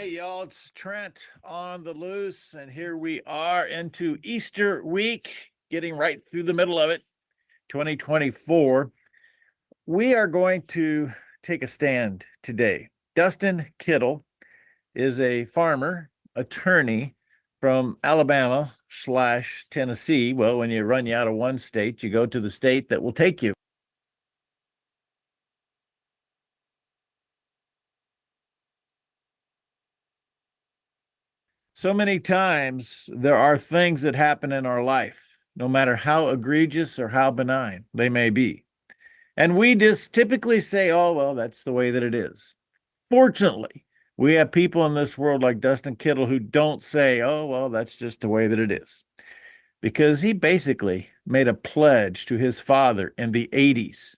Hey, y'all, it's Trent on the Loos, and here we are into Easter week, getting right through the middle of it, 2024. We are going to take a stand today. Dustin Kittle is a farmer, attorney from Alabama/Tennessee. Well, when you run you out of one state, you go to the state that will take you. So many times there are things that happen in our life, no matter how egregious or how benign they may be. And we just typically say, oh, well, that's the way that it is. Fortunately, we have people in this world like Dustin Kittle who don't say, oh, well, that's just the way that it is. Because he basically made a pledge to his father in the 80s.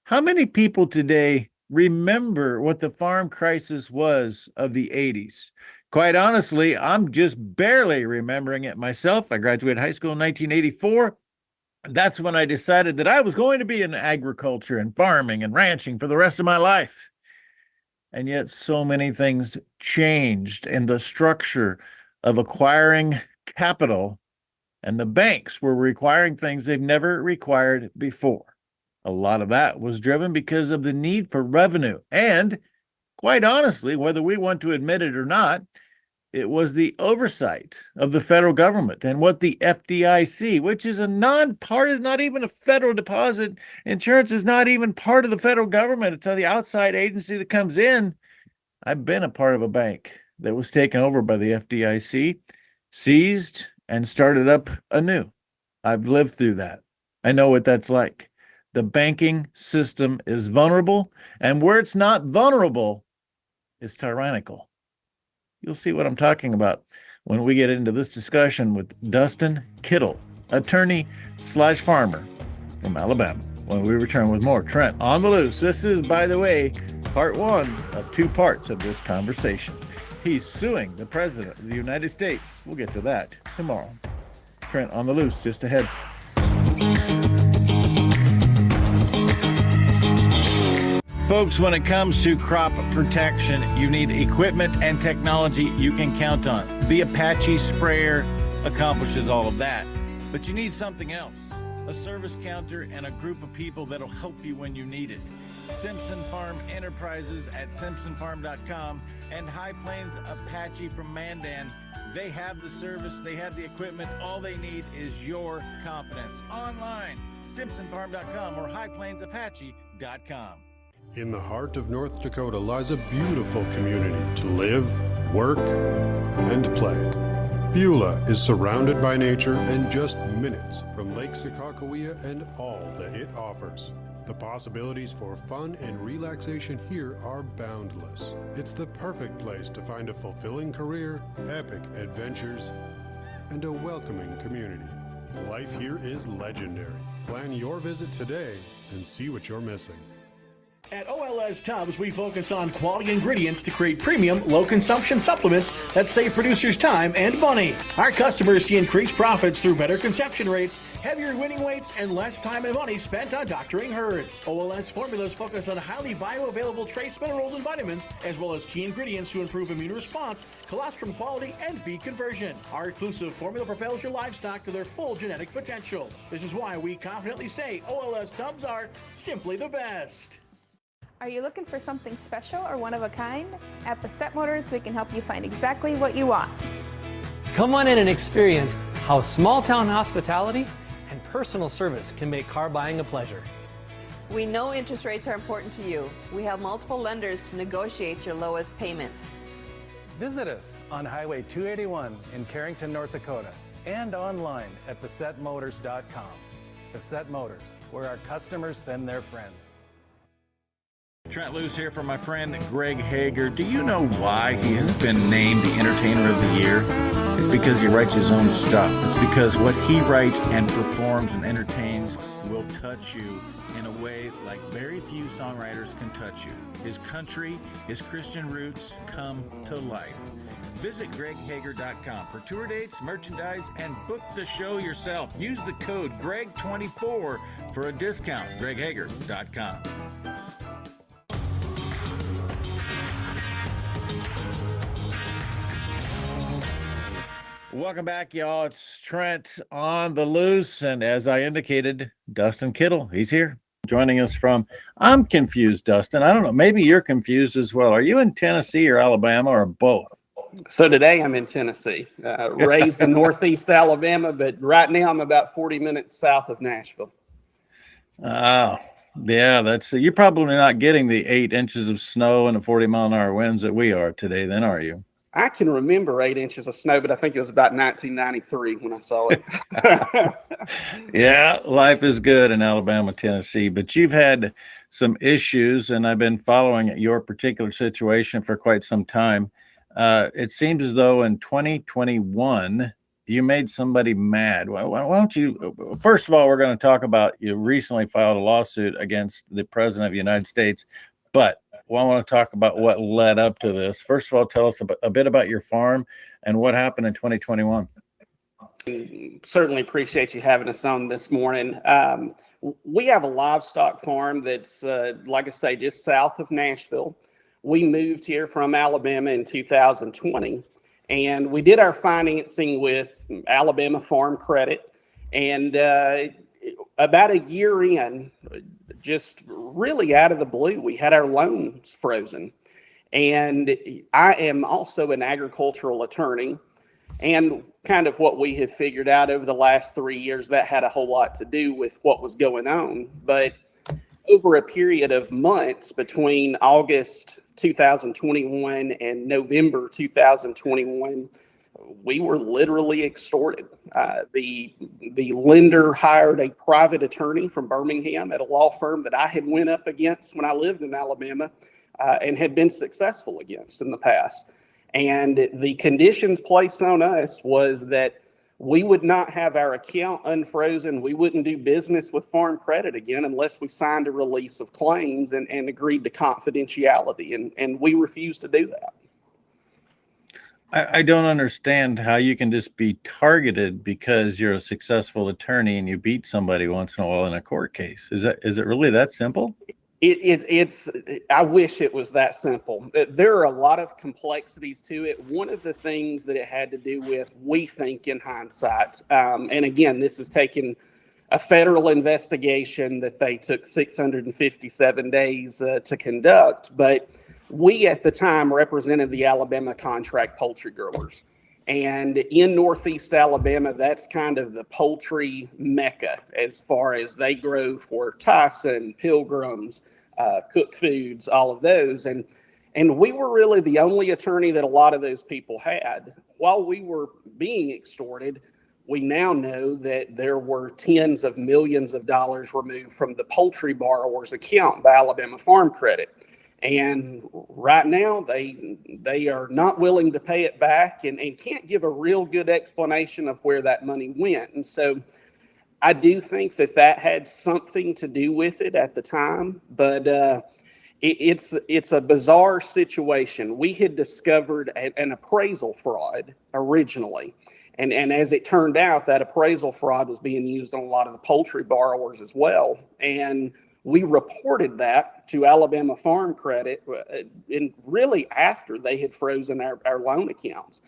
How many people today remember what the farm crisis was of the 80s? Quite honestly, I'm just barely remembering it myself. I graduated high school in 1984. That's when I decided that I was going to be in agriculture and farming and ranching for the rest of my life. And yet so many things changed in the structure of acquiring capital, and the banks were requiring things they've never required before. A lot of that was driven because of the need for revenue. And quite honestly, whether we want to admit it or not, it was the oversight of the federal government and what the FDIC, which is a non-part, not even a federal deposit insurance, is not even part of the federal government. It's the outside agency that comes in. I've been a part of a bank that was taken over by the FDIC, seized, and started up anew. I've lived through that. I know what that's like. The banking system is vulnerable, and where it's not vulnerable, it's tyrannical. You'll see what I'm talking about when we get into this discussion with Dustin Kittle, attorney/farmer from Alabama, when we return with more Trent on the Loose. This is, by the way, part one of two parts of this conversation. He's suing the President of the United States. We'll get to that tomorrow. Trent on the Loose, just ahead. Folks, when it comes to crop protection, you need equipment and technology you can count on. The Apache sprayer accomplishes all of that, but you need something else. A service counter and a group of people that'll help you when you need it. Simpson Farm Enterprises at simpsonfarm.com and High Plains Apache from Mandan. They have the service, they have the equipment. All they need is your confidence. Online, simpsonfarm.com or highplainsapache.com. In the heart of North Dakota lies a beautiful community to live, work, and play. Beulah is surrounded by nature and just minutes from Lake Sikakawea and all that it offers. The possibilities for fun and relaxation here are boundless. It's the perfect place to find a fulfilling career, epic adventures, and a welcoming community. Life here is legendary. Plan your visit today and see what you're missing. At OLS Tubs, we focus on quality ingredients to create premium, low-consumption supplements that save producers time and money. Our customers see increased profits through better conception rates, heavier winning weights, and less time and money spent on doctoring herds. OLS formulas focus on highly bioavailable trace minerals and vitamins, as well as key ingredients to improve immune response, colostrum quality, and feed conversion. Our exclusive formula propels your livestock to their full genetic potential. This is why we confidently say OLS Tubs are simply the best. Are you looking for something special or one of a kind? At Bassett Motors, we can help you find exactly what you want. Come on in and experience how small-town hospitality and personal service can make car buying a pleasure. We know interest rates are important to you. We have multiple lenders to negotiate your lowest payment. Visit us on Highway 281 in Carrington, North Dakota, and online at BassettMotors.com. Bassett Motors, where our customers send their friends. Trent Loos here for my friend Greg Hager. Do you know why he has been named the Entertainer of the Year? It's because he writes his own stuff. It's because what he writes and performs and entertains will touch you in a way like very few songwriters can touch you. His country, his Christian roots come to life. Visit greghager.com for tour dates, merchandise, and book the show yourself. Use the code GREG24 for a discount. greghager.com. Welcome back, y'all. It's Trent on the Loose. And as I indicated, Dustin Kittle, he's here joining us from, I'm confused, Dustin. I don't know. Maybe you're confused as well. Are you in Tennessee or Alabama or both? So today I'm in Tennessee, raised in Northeast Alabama, but right now I'm about 40 minutes south of Nashville. Oh, yeah. You're probably not getting the 8 inches of snow and the 40-mile-an-hour winds that we are today, then, are you? I can remember 8 inches of snow, but I think it was about 1993 when I saw it. Yeah, life is good in Alabama, Tennessee, but you've had some issues, and I've been following your particular situation for quite some time. It seems as though in 2021, you made somebody mad. Why don't you, first of all, we're going to talk about you recently filed a lawsuit against the President of the United States, but I want to talk about what led up to this. First of all, tell us a bit about your farm and what happened in 2021. Certainly appreciate you having us on this morning. We have a livestock farm that's, like I say, just south of Nashville. We moved here from Alabama in 2020, and we did our financing with Alabama Farm Credit. And about a year in, just really out of the blue, we had our loans frozen. And I am also an agricultural attorney. And kind of what we have figured out over the last 3 years, that had a whole lot to do with what was going on. But over a period of months between August 2021 and November 2021, we were literally extorted. The lender hired a private attorney from Birmingham at a law firm that I had went up against when I lived in Alabama and had been successful against in the past. And the conditions placed on us was that we would not have our account unfrozen. We wouldn't do business with Farm Credit again unless we signed a release of claims and agreed to confidentiality. And we refused to do that. I don't understand how you can just be targeted because you're a successful attorney and you beat somebody once in a while in a court case. Is it really that simple? It's I wish it was that simple. There are a lot of complexities to it. One of the things that it had to do with, we think in hindsight, and again, this is taking a federal investigation that they took 657 days to conduct, but we at the time represented the Alabama contract poultry growers. And in Northeast Alabama, that's kind of the poultry mecca as far as they grow for Tyson, Pilgrims, Cook Foods, all of those. And we were really the only attorney that a lot of those people had. While we were being extorted, we now know that there were tens of millions of dollars removed from the poultry borrower's account by Alabama Farm Credit. And right now, they are not willing to pay it back and can't give a real good explanation of where that money went. And so I do think that had something to do with it at the time, but it's a bizarre situation. We had discovered an appraisal fraud originally. And as it turned out, that appraisal fraud was being used on a lot of the poultry borrowers as well. And we reported that to Alabama Farm Credit and really after they had frozen our loan accounts.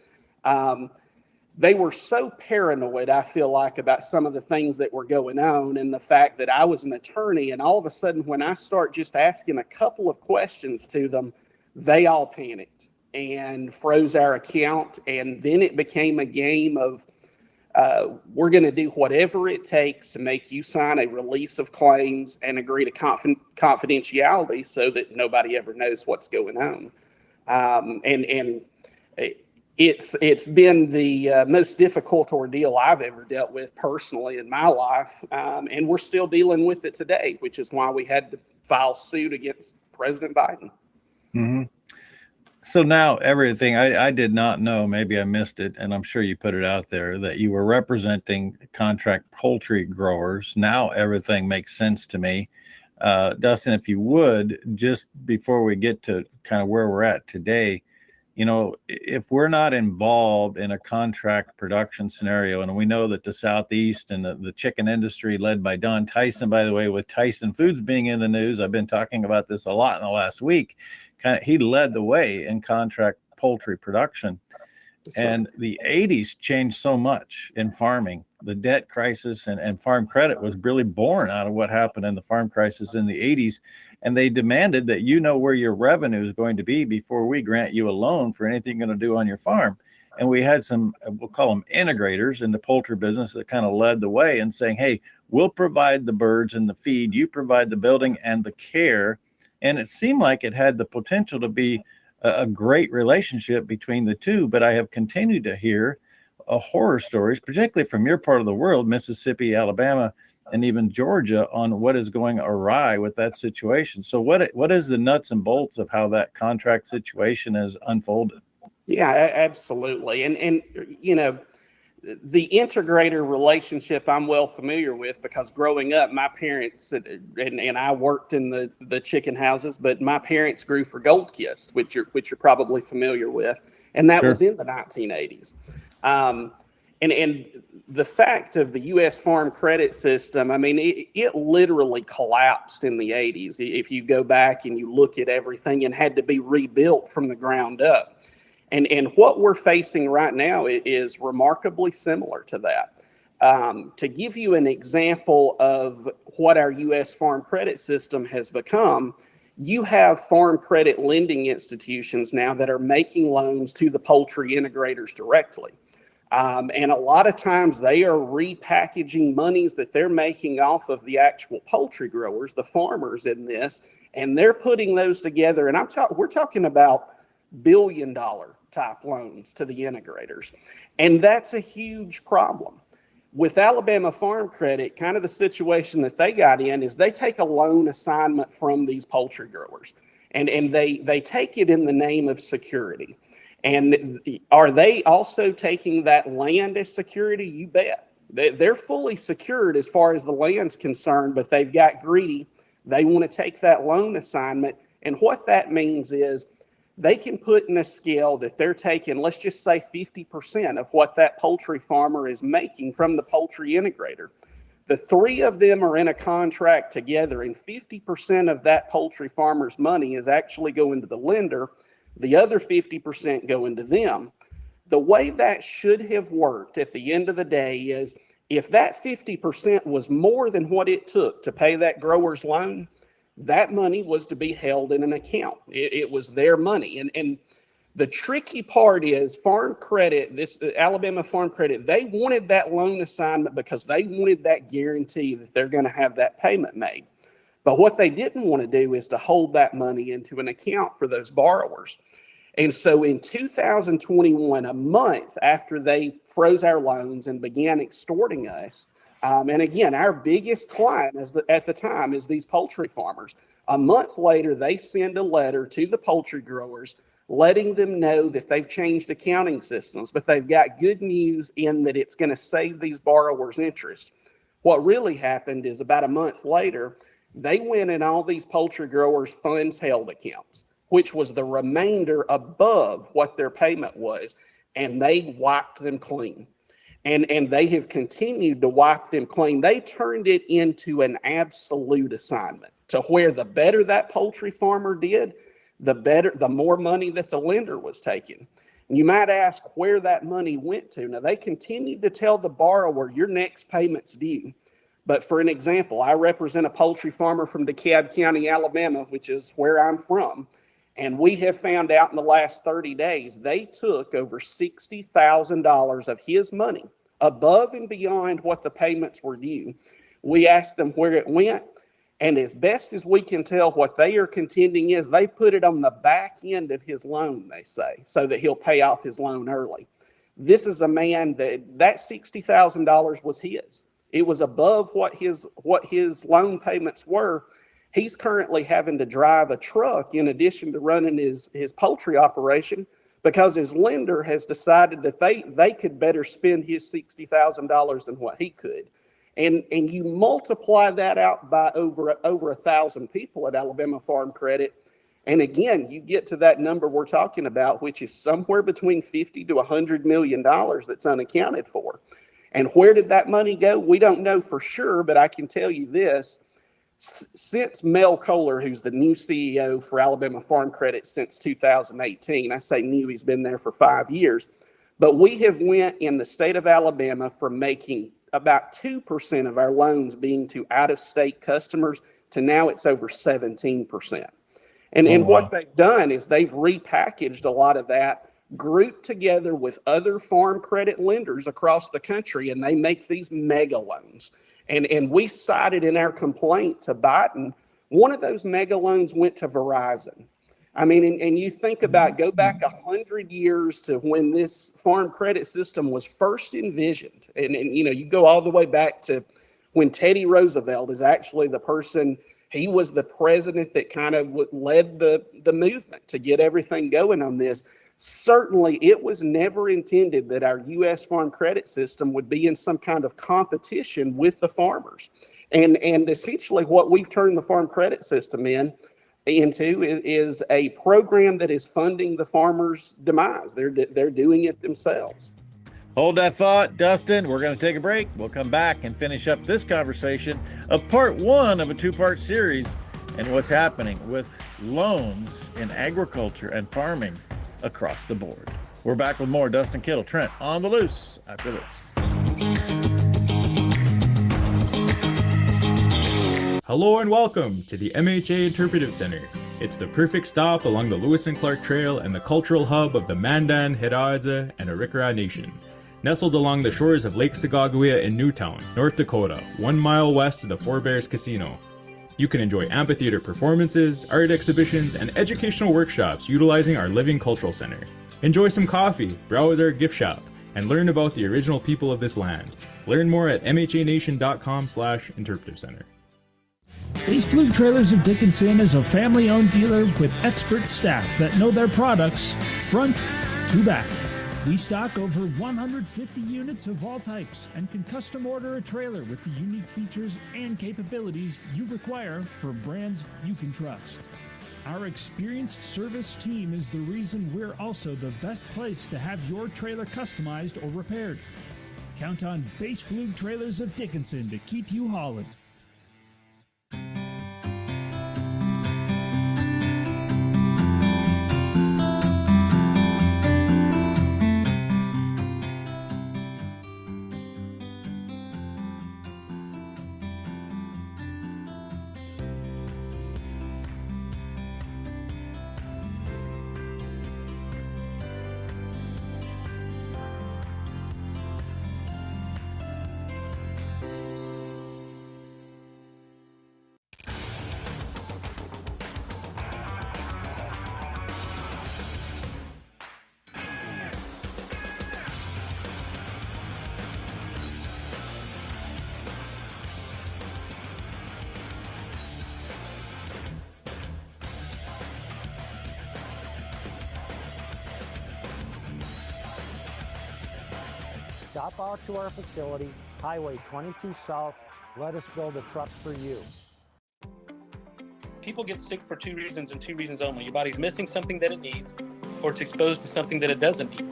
They were so paranoid, I feel like, about some of the things that were going on and the fact that I was an attorney. And all of a sudden, when I start just asking a couple of questions to them, they all panicked and froze our account. And then it became a game of, we're going to do whatever it takes to make you sign a release of claims and agree to confidentiality so that nobody ever knows what's going on. It's been the most difficult ordeal I've ever dealt with personally in my life. And we're still dealing with it today, which is why we had to file suit against President Biden. Mm-hmm. So now everything, I did not know, maybe I missed it, and I'm sure you put it out there, that you were representing contract poultry growers. Now everything makes sense to me. Dustin, if you would, just before we get to kind of where we're at today, you know, if we're not involved in a contract production scenario, and we know that the Southeast and the chicken industry led by Don Tyson, by the way, with Tyson Foods being in the news, I've been talking about this a lot in the last week. He led the way in contract poultry production. And the 80s changed so much in farming. The debt crisis and farm credit was really born out of what happened in the farm crisis in the 80s. And they demanded that you know where your revenue is going to be before we grant you a loan for anything you're going to do on your farm. And we had some, we'll call them integrators in the poultry business that kind of led the way and saying, hey, we'll provide the birds and the feed, you provide the building and the care. And it seemed like it had the potential to be a great relationship between the two, but I have continued to hear horror stories, particularly from your part of the world, Mississippi, Alabama, and even Georgia, on what is going awry with that situation. So what is the nuts and bolts of how that contract situation has unfolded? Yeah, absolutely. And you know, the integrator relationship I'm well familiar with, because growing up, my parents and I worked in the chicken houses, but my parents grew for Gold Kist, which you're probably familiar with, and that was in the 1980s. And the fact of the U.S. farm credit system, I mean, it literally collapsed in the 80s. If you go back and you look at everything, and had to be rebuilt from the ground up. And what we're facing right now is remarkably similar to that. To give you an example of what our U.S. farm credit system has become, you have farm credit lending institutions now that are making loans to the poultry integrators directly. And a lot of times they are repackaging monies that they're making off of the actual poultry growers, the farmers in this, and they're putting those together. And we're talking about billion-dollar type loans to the integrators. And that's a huge problem. With Alabama Farm Credit, kind of the situation that they got in is they take a loan assignment from these poultry growers, and they take it in the name of security. And are they also taking that land as security? You bet. They're fully secured as far as the land's concerned, but they've got greedy. They want to take that loan assignment. And what that means is they can put in a scale that they're taking, let's just say 50% of what that poultry farmer is making from the poultry integrator. The three of them are in a contract together, and 50% of that poultry farmer's money is actually going to the lender. The other 50% going to them. The way that should have worked at the end of the day is, if that 50% was more than what it took to pay that grower's loan, that money was to be held in an account. It was their money. And the tricky part is farm credit, Alabama Farm Credit, they wanted that loan assignment because they wanted that guarantee that they're going to have that payment made. But what they didn't want to do is to hold that money into an account for those borrowers. And so in 2021, a month after they froze our loans and began extorting us, and again, our biggest client at the time is these poultry farmers. A month later, they send a letter to the poultry growers letting them know that they've changed accounting systems, but they've got good news in that it's going to save these borrowers interest. What really happened is, about a month later, they went in all these poultry growers' funds held accounts, which was the remainder above what their payment was, and they wiped them clean. And they have continued to wipe them clean. They turned it into an absolute assignment, to where the better that poultry farmer did, the more money that the lender was taking. And you might ask where that money went to. Now, they continued to tell the borrower, your next payment's due. But for an example, I represent a poultry farmer from DeKalb County, Alabama, which is where I'm from. And we have found out in the last 30 days, they took over $60,000 of his money above and beyond what the payments were due. We asked them where it went, and as best as we can tell, what they are contending is they've put it on the back end of his loan, they say, so that he'll pay off his loan early. This is a man that $60,000 was his. It was above what his loan payments were. He's currently having to drive a truck in addition to running his poultry operation, because his lender has decided that they could better spend his $60,000 than what he could. And you multiply that out by over 1,000 people at Alabama Farm Credit, and again, you get to that number we're talking about, which is somewhere between $50 to $100 million that's unaccounted for. And where did that money go? We don't know for sure, but I can tell you this. Since Mel Kohler, who's the new CEO for Alabama Farm Credit since 2018, I say new, he's been there for 5 years, But we have went in the state of Alabama from making about 2% of our loans being to out-of-state customers to now it's over 17%. And what they've done is they've repackaged a lot of that, grouped together with other farm credit lenders across the country, and they make these mega loans. And we cited in our complaint to Biden, one of those mega loans went to Verizon. I mean, and you think about, go back 100 years to when this farm credit system was first envisioned. And you go all the way back to when Teddy Roosevelt is actually the person, he was the president that kind of led the movement to get everything going on this. Certainly, it was never intended that our U.S. farm credit system would be in some kind of competition with the farmers. And essentially what we've turned the farm credit system into is a program that is funding the farmers' demise. They're doing it themselves. Hold that thought, Dustin. We're going to take a break. We'll come back and finish up this conversation of part one of a two-part series and what's happening with loans in agriculture and farming across the board. We're back with more Dustin Kittle, Trent on the Loose after this. Hello and welcome to the MHA Interpretive Center. It's the perfect stop along the Lewis and Clark Trail and the cultural hub of the Mandan, Hidatsa, and Arikara Nation. Nestled along the shores of Lake Sagagawea in Newtown, North Dakota, 1 mile west of the Four Bears Casino. You can enjoy amphitheater performances, art exhibitions, and educational workshops utilizing our living cultural center. Enjoy some coffee, browse our gift shop, and learn about the original people of this land. Learn more at mhanation.com/interpretive center. Base Fluke Trailers of Dickinson is a family-owned dealer with expert staff that know their products front to back. We stock over 150 units of all types and can custom order a trailer with the unique features and capabilities you require for brands you can trust. Our experienced service team is the reason we're also the best place to have your trailer customized or repaired. Count on Base Fluke Trailers of Dickinson to keep you hauling. Stop out to our facility, Highway 22 South. Let us build a truck for you. People get sick for two reasons and two reasons only. Your body's missing something that it needs, or it's exposed to something that it doesn't need.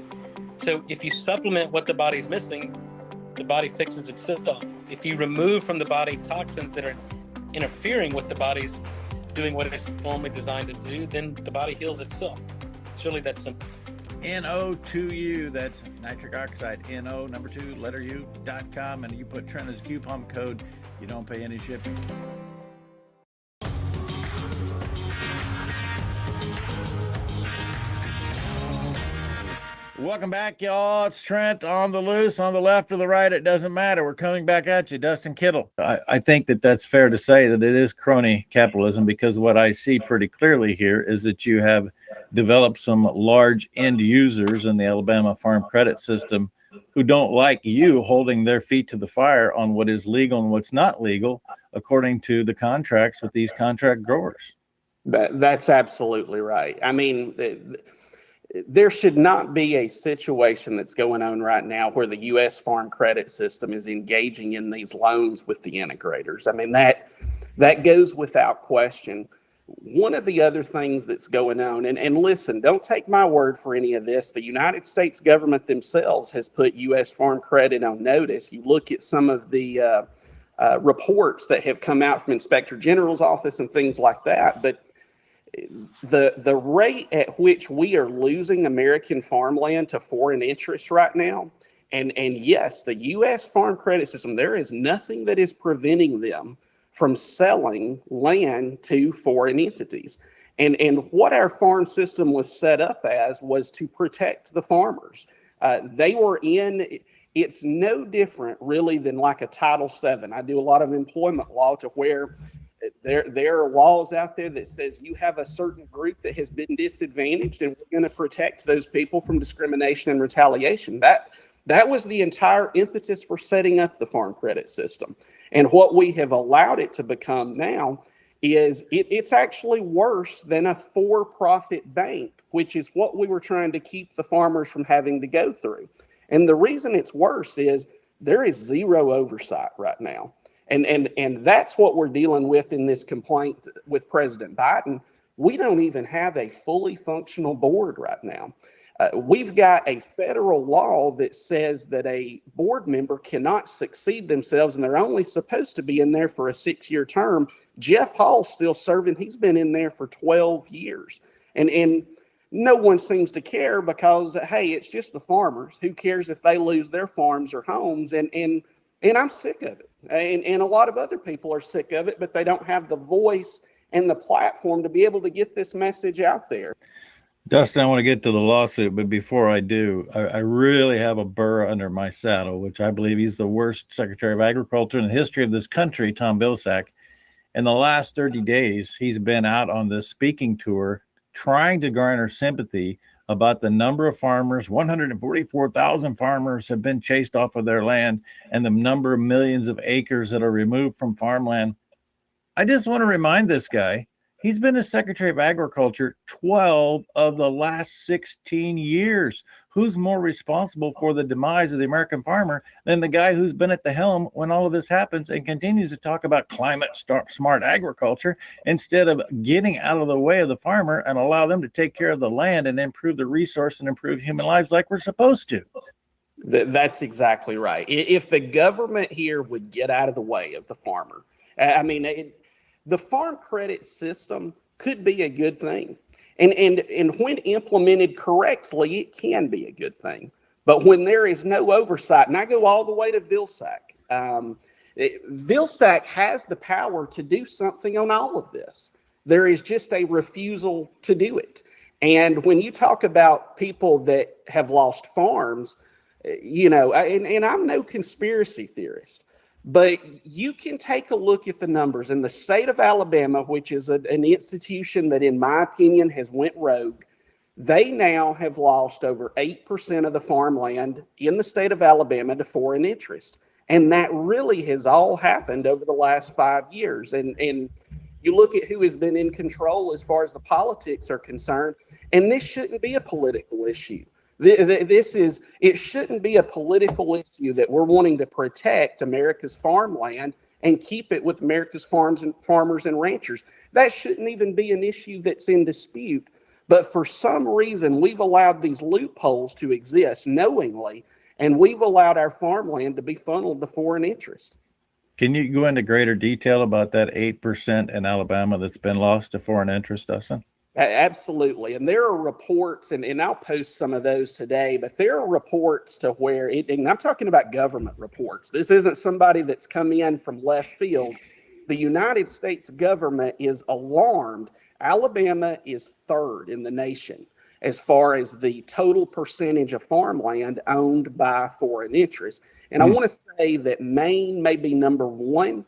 So if you supplement what the body's missing, the body fixes itself. If you remove from the body toxins that are interfering with the body's doing what it's normally designed to do, then the body heals itself. It's really that simple. NO2U, that's nitric oxide, NO, number 2, letter U.com, and you put Trent as coupon code, you don't pay any shipping. Welcome back, y'all. It's Trent on the Loose, on the left or the right, it doesn't matter. We're coming back at you, Dustin Kittle. I think that's fair to say that it is crony capitalism, because what I see pretty clearly here is that you have developed some large end users in the Alabama farm credit system who don't like you holding their feet to the fire on what is legal and what's not legal according to the contracts with these contract growers. That's absolutely right. I mean, there should not be a situation that's going on right now where the U.S. farm credit system is engaging in these loans with the integrators. I mean, that goes without question. One of the other things that's going on, and listen, don't take my word for any of this. The United States government themselves has put U.S. farm credit on notice. You look at some of the reports that have come out from Inspector General's office and things like that, but The rate at which we are losing American farmland to foreign interests right now, and yes, the U.S. farm credit system, there is nothing that is preventing them from selling land to foreign entities. And what our farm system was set up as was to protect the farmers. They were in, it's no different really than like a Title VII. I do a lot of employment law to where there are laws out there that says you have a certain group that has been disadvantaged and we're going to protect those people from discrimination and retaliation. That was the entire impetus for setting up the farm credit system. And what we have allowed it to become now is it's actually worse than a for-profit bank, which is what we were trying to keep the farmers from having to go through. And the reason it's worse is there is zero oversight right now. And that's what we're dealing with in this complaint with President Biden. We don't even have a fully functional board right now. We've got a federal law that says that a board member cannot succeed themselves, and they're only supposed to be in there for a 6-year term. Jeff Hall's still serving. He's been in there for 12 years. And no one seems to care because, hey, it's just the farmers. Who cares if they lose their farms or homes? And I'm sick of it. And a lot of other people are sick of it, but they don't have the voice and the platform to be able to get this message out there. Dustin, I want to get to the lawsuit, but before I do, I really have a burr under my saddle, which I believe he's the worst Secretary of Agriculture in the history of this country, Tom Vilsack. In the last 30 days, he's been out on this speaking tour trying to garner sympathy about the number of farmers. 144,000 farmers have been chased off of their land and the number of millions of acres that are removed from farmland. I just want to remind this guy, he's been a Secretary of Agriculture 12 of the last 16 years. Who's more responsible for the demise of the American farmer than the guy who's been at the helm when all of this happens and continues to talk about climate smart agriculture instead of getting out of the way of the farmer and allow them to take care of the land and improve the resource and improve human lives like we're supposed to? That's exactly right. If the government here would get out of the way of the farmer, I mean, the farm credit system could be a good thing. And when implemented correctly, it can be a good thing. But when there is no oversight, and I go all the way to Vilsack, Vilsack has the power to do something on all of this. There is just a refusal to do it. And when you talk about people that have lost farms, you know, and I'm no conspiracy theorist, but you can take a look at the numbers in the state of Alabama, which is an institution that, in my opinion, has went rogue. They now have lost over 8% of the farmland in the state of Alabama to foreign interest. And that really has all happened over the last 5 years. And you look at who has been in control as far as the politics are concerned, and this shouldn't be a political issue. It shouldn't be a political issue that we're wanting to protect America's farmland and keep it with America's farmers and ranchers. That shouldn't even be an issue that's in dispute. But for some reason, we've allowed these loopholes to exist knowingly, and we've allowed our farmland to be funneled to foreign interest. Can you go into greater detail about that 8% in Alabama that's been lost to foreign interest, Dustin? Absolutely. And there are reports, and I'll post some of those today, but there are reports to where and I'm talking about government reports. This isn't somebody that's come in from left field. The United States government is alarmed. Alabama is third in the nation as far as the total percentage of farmland owned by foreign interests. And I want to say that Maine may be number one.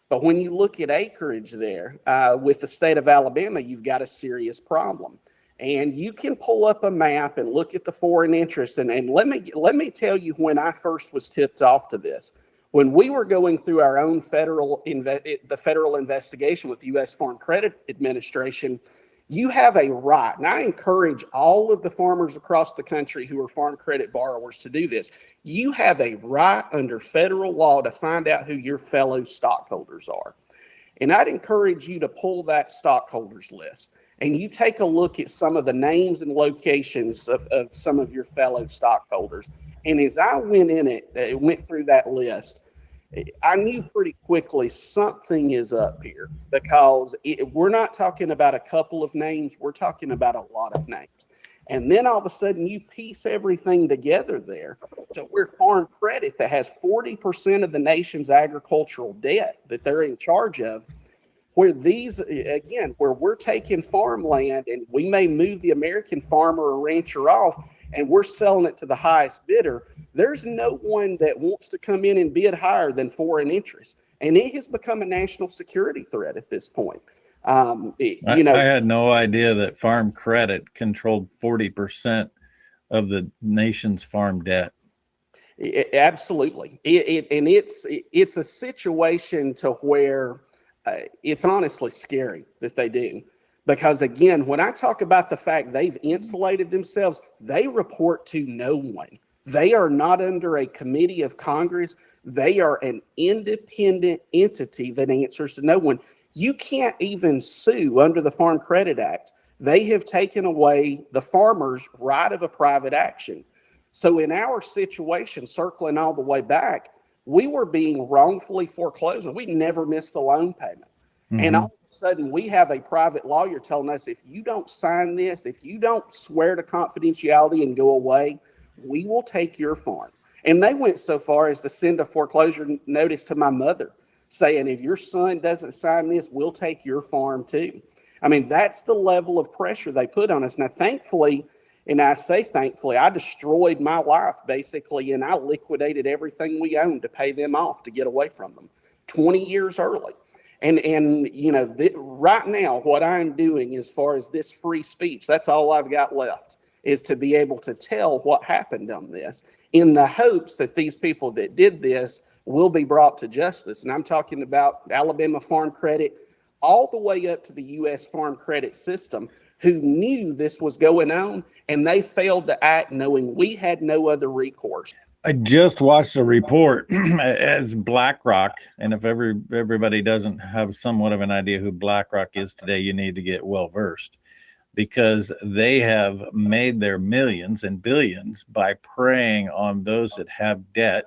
But when you look at acreage there with the state of Alabama, you've got a serious problem. And you can pull up a map and look at the foreign interest. And let me tell you when I first was tipped off to this. When we were going through our own federal investigation with the U.S. Farm Credit Administration, you have a right, and I encourage all of the farmers across the country who are farm credit borrowers to do this. You have a right under federal law to find out who your fellow stockholders are. And I'd encourage you to pull that stockholders list and you take a look at some of the names and locations of some of your fellow stockholders. And as I went through that list, I knew pretty quickly something is up here, because we're not talking about a couple of names. We're talking about a lot of names. And then all of a sudden you piece everything together there to where Farm Credit, that has 40% of the nation's agricultural debt that they're in charge of, where these, again, where we're taking farmland and we may move the American farmer or rancher off and we're selling it to the highest bidder, there's no one that wants to come in and bid higher than foreign interest. And it has become a national security threat at this point. I had no idea that Farm Credit controlled 40% of the nation's farm debt. Absolutely. It's a situation to where it's honestly scary that they do. Because again, when I talk about the fact they've insulated themselves, they report to no one. They are not under a committee of Congress. They are an independent entity that answers to no one. You can't even sue under the Farm Credit Act. They have taken away the farmer's right of a private action. So in our situation, circling all the way back, we were being wrongfully foreclosed. We never missed a loan payment. And all of a sudden, we have a private lawyer telling us, if you don't sign this, if you don't swear to confidentiality and go away, we will take your farm. And they went so far as to send a foreclosure notice to my mother, saying, if your son doesn't sign this, we'll take your farm too. I mean, that's the level of pressure they put on us. Now, thankfully, and I say thankfully, I destroyed my life basically, and I liquidated everything we owned to pay them off to get away from them 20 years early. And right now, what I'm doing as far as this free speech, that's all I've got left, is to be able to tell what happened on this, in the hopes that these people that did this will be brought to justice. And I'm talking about Alabama Farm Credit, all the way up to the U.S. Farm Credit System, who knew this was going on, and they failed to act knowing we had no other recourse. I just watched a report as BlackRock, and if everybody doesn't have somewhat of an idea who BlackRock is today, you need to get well versed, because they have made their millions and billions by preying on those that have debt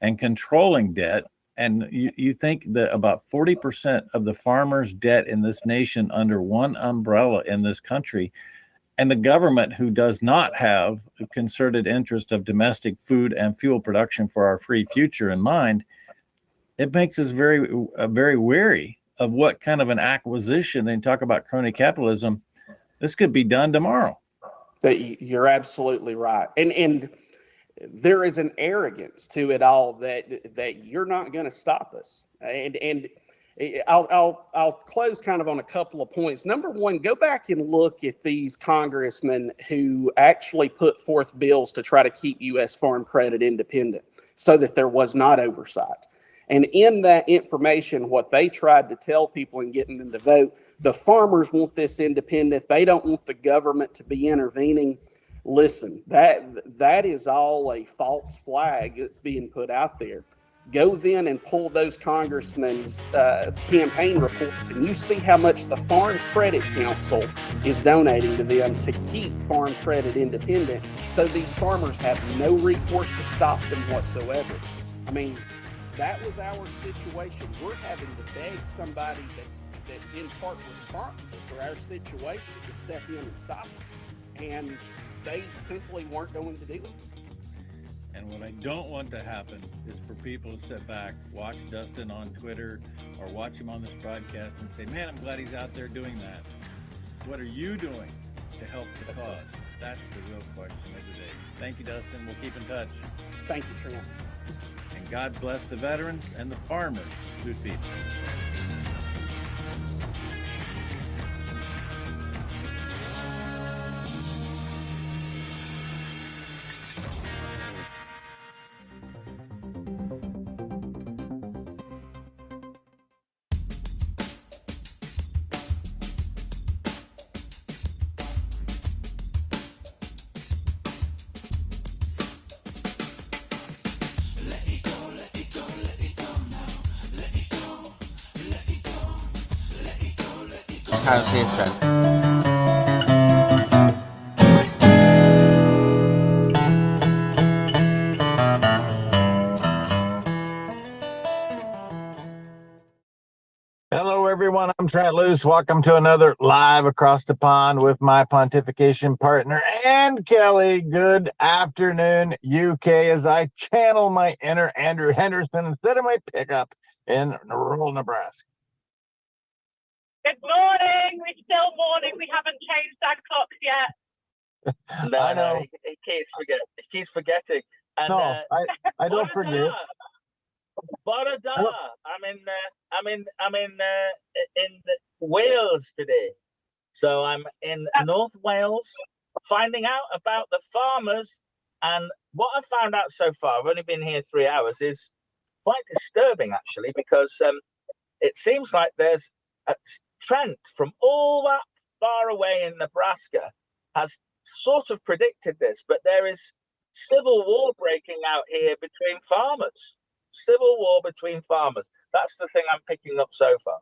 and controlling debt. And you think that about 40% of the farmers' debt in this nation under one umbrella in this country, and the government, who does not have a concerted interest of domestic food and fuel production for our free future in mind, it makes us very, very wary of what kind of an acquisition, and talk about crony capitalism, this could be done tomorrow. You're absolutely right. And there is an arrogance to it all that you're not going to stop us. And I'll close kind of on a couple of points. Number one, go back and look at these congressmen who actually put forth bills to try to keep U.S. Farm Credit independent so that there was not oversight. And in that information, what they tried to tell people and getting them to vote, the farmers want this independent. They don't want the government to be intervening. Listen, that is all a false flag that's being put out there. Go then and pull those congressmen's campaign reports, and you see how much the Farm Credit Council is donating to them to keep Farm Credit independent, so these farmers have no recourse to stop them whatsoever. I mean, that was our situation. We're having to beg somebody that's in part responsible for our situation to step in and stop them. And they simply weren't going to do it. And what I don't want to happen is for people to sit back, watch Dustin on Twitter or watch him on this broadcast and say, man, I'm glad he's out there doing that. What are you doing to help the cause? That's the real question of the day. Thank you, Dustin. We'll keep in touch. Thank you, Trent. And God bless the veterans and the farmers who feed us. Kind of see it, Trent. everyone. I'm Trent Loos. Welcome to another Live Across the Pond with my pontification partner and Kelly. Good afternoon, UK, as I channel my inner Andrew Henderson instead of my pickup in rural Nebraska. Good morning. We're still morning. We haven't changed our clocks yet. I know. He keeps forgetting. And, no, I don't forget. Borada. I'm in Wales today. So I'm in North Wales, finding out about the farmers. And what I've found out so far, I've only been here 3 hours, is quite disturbing actually, because it seems like there's Trent from all that far away in Nebraska has sort of predicted this, but there is civil war breaking out here between farmers. Civil war between farmers. That's the thing I'm picking up so far.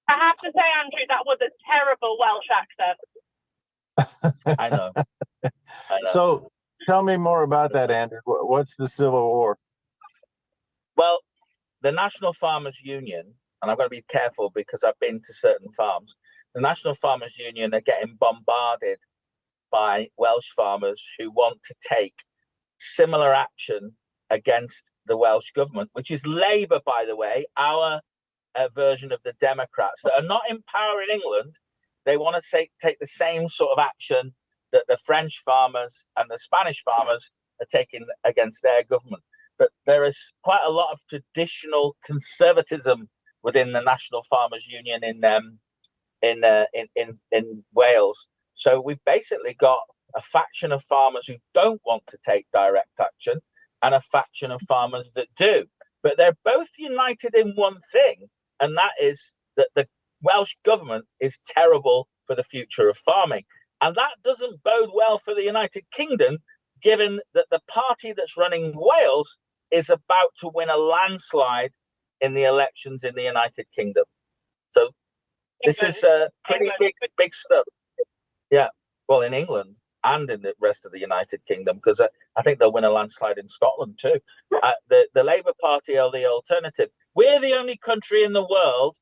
I have to say, Andrew, that was a terrible Welsh accent. I know. So tell me more about that, Andrew. What's the Civil War? Well, the National Farmers Union, and I've got to be careful because I've been to certain farms, the National Farmers Union are getting bombarded by Welsh farmers who want to take similar action against the Welsh government, which is Labour, by the way, our version of the Democrats that are not in power in England. They want to take the same sort of action that the French farmers and the Spanish farmers are taking against their government. But there is quite a lot of traditional conservatism within the National Farmers Union in Wales. So we've basically got a faction of farmers who don't want to take direct action and a faction of farmers that do. But they're both united in one thing, and that is that the Welsh government is terrible for the future of farming. And that doesn't bode well for the United Kingdom, given that the party that's running Wales is about to win a landslide in the elections in the United Kingdom. So this is pretty big stuff. Yeah, well, in England and in the rest of the United Kingdom, because I think they'll win a landslide in Scotland too. The Labour Party are the alternative. We're the only country in the world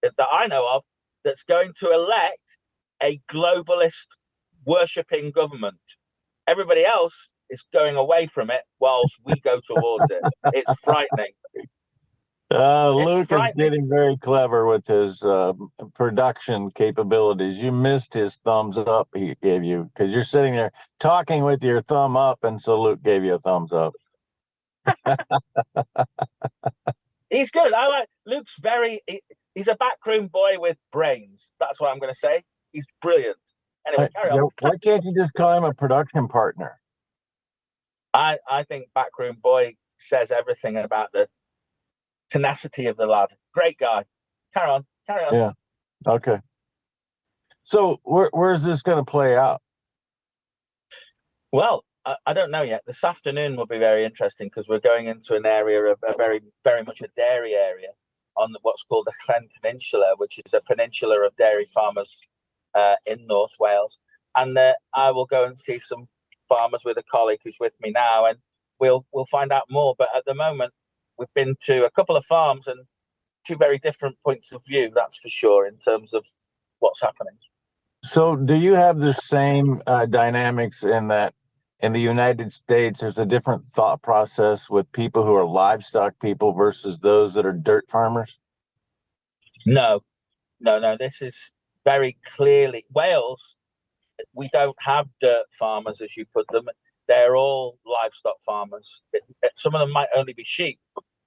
that I know of that's going to elect a globalist worshipping government. Everybody else is going away from it whilst we go towards it. It's frightening. Luke is getting very clever with his production capabilities. You missed his thumbs up he gave you because you're sitting there talking with your thumb up, and so Luke gave you a thumbs up. He's good. I like Luke's he's a backroom boy with brains. That's what I'm going to say. He's brilliant. Anyway, carry on. Why can't you just call him a production partner? I think backroom boy says everything about the tenacity of the lad. Great guy. Carry on. Yeah. Okay. So where's this going to play out? Well, I don't know yet. This afternoon will be very interesting because we're going into an area of a very, very much a dairy area on what's called the Trent Peninsula, which is a peninsula of dairy farmers in North Wales. And I will go and see some farmers with a colleague who's with me now, and we'll find out more. But at the moment, we've been to a couple of farms and two very different points of view, that's for sure, in terms of what's happening. So do you have the same dynamics in that in the United States, there's a different thought process with people who are livestock people versus those that are dirt farmers? No. This is very clearly Wales. We don't have dirt farmers, as you put them. They're all livestock farmers. Some of them might only be sheep,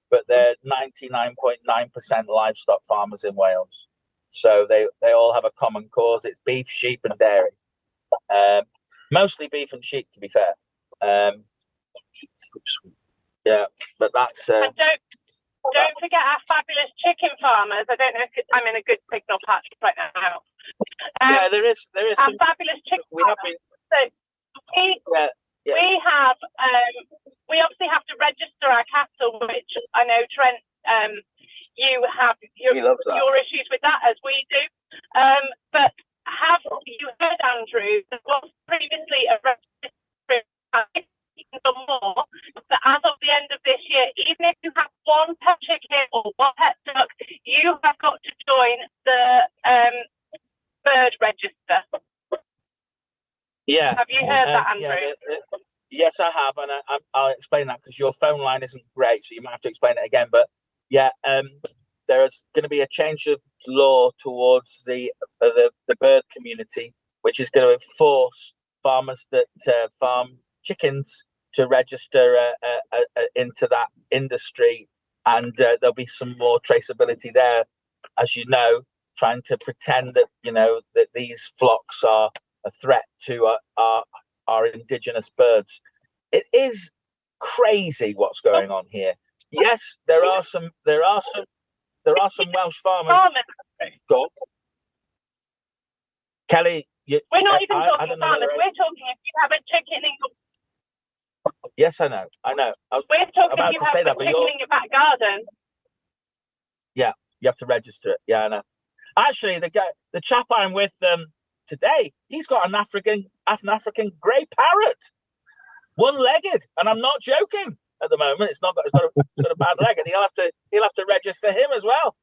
but they're 99.9% livestock farmers in Wales. So they all have a common cause. It's beef, sheep, and dairy. Mostly beef and sheep, to be fair. Yeah, but that's. And don't forget our fabulous chicken farmers. I don't know if I'm in a good signal patch right now. Yeah, there is. Our fabulous chicken farmers. We have. We obviously have to register our cattle, which I know Trent. You have your issues with that, as we do. But have you heard, Andrew? There was previously a registry for more, but as of the end of this year, even if you have one pet chicken or one pet duck, you have got to join the bird register. Yeah. Have you heard that, Andrew? Yes, I have, and I'll explain that because your phone line isn't great, so you might have to explain it again. But yeah, there is going to be a change of law towards the bird community, which is going to force farmers that farm chickens to register into that industry, and there'll be some more traceability there, as you know, trying to pretend that that these flocks are a threat to our indigenous birds. It is crazy what's going on here. Yes, there are some Welsh farmers. Go on. Kelly, we're not even talking farmers. We're talking if you have a chicken in your. Yes, I know. We're talking if you have a chicken in your back garden. Yeah, you have to register it. Yeah, I know. Actually, the chap I'm with today, he's got an African grey parrot, one-legged, and I'm not joking. At the moment, it's got a bad leg, and he'll have to register him as well.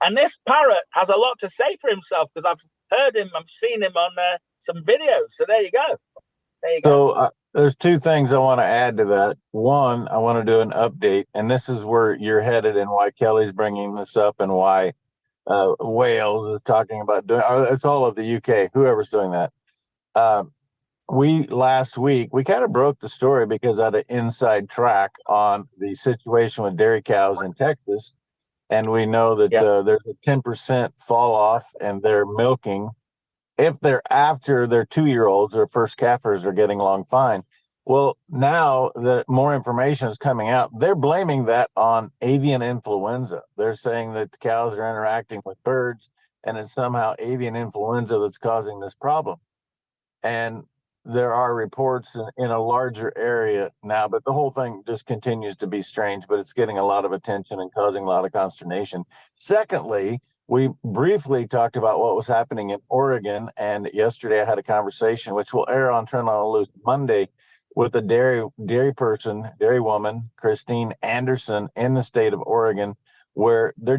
And this parrot has a lot to say for himself because I've heard him, I've seen him on some videos. So there you go. So there's two things I want to add to that. One, I want to do an update, and this is where you're headed and why Kelly's bringing this up and why Wales is talking about doing. It's all of the UK, whoever's doing that. Last week we kind of broke the story because I had an inside track on the situation with dairy cows in Texas, and we know that there's a 10% fall off in their milking if they're after their 2-year-olds or first calfers are getting along fine. Well, now that more information is coming out, they're blaming that on avian influenza. They're saying that the cows are interacting with birds and it's somehow avian influenza that's causing this problem. And there are reports in a larger area now, but the whole thing just continues to be strange, but it's getting a lot of attention and causing a lot of consternation. Secondly, we briefly talked about what was happening in Oregon, and yesterday I had a conversation, which will air on Trent on Loos Monday, with a dairy woman, Christine Henderson, in the state of Oregon, where they're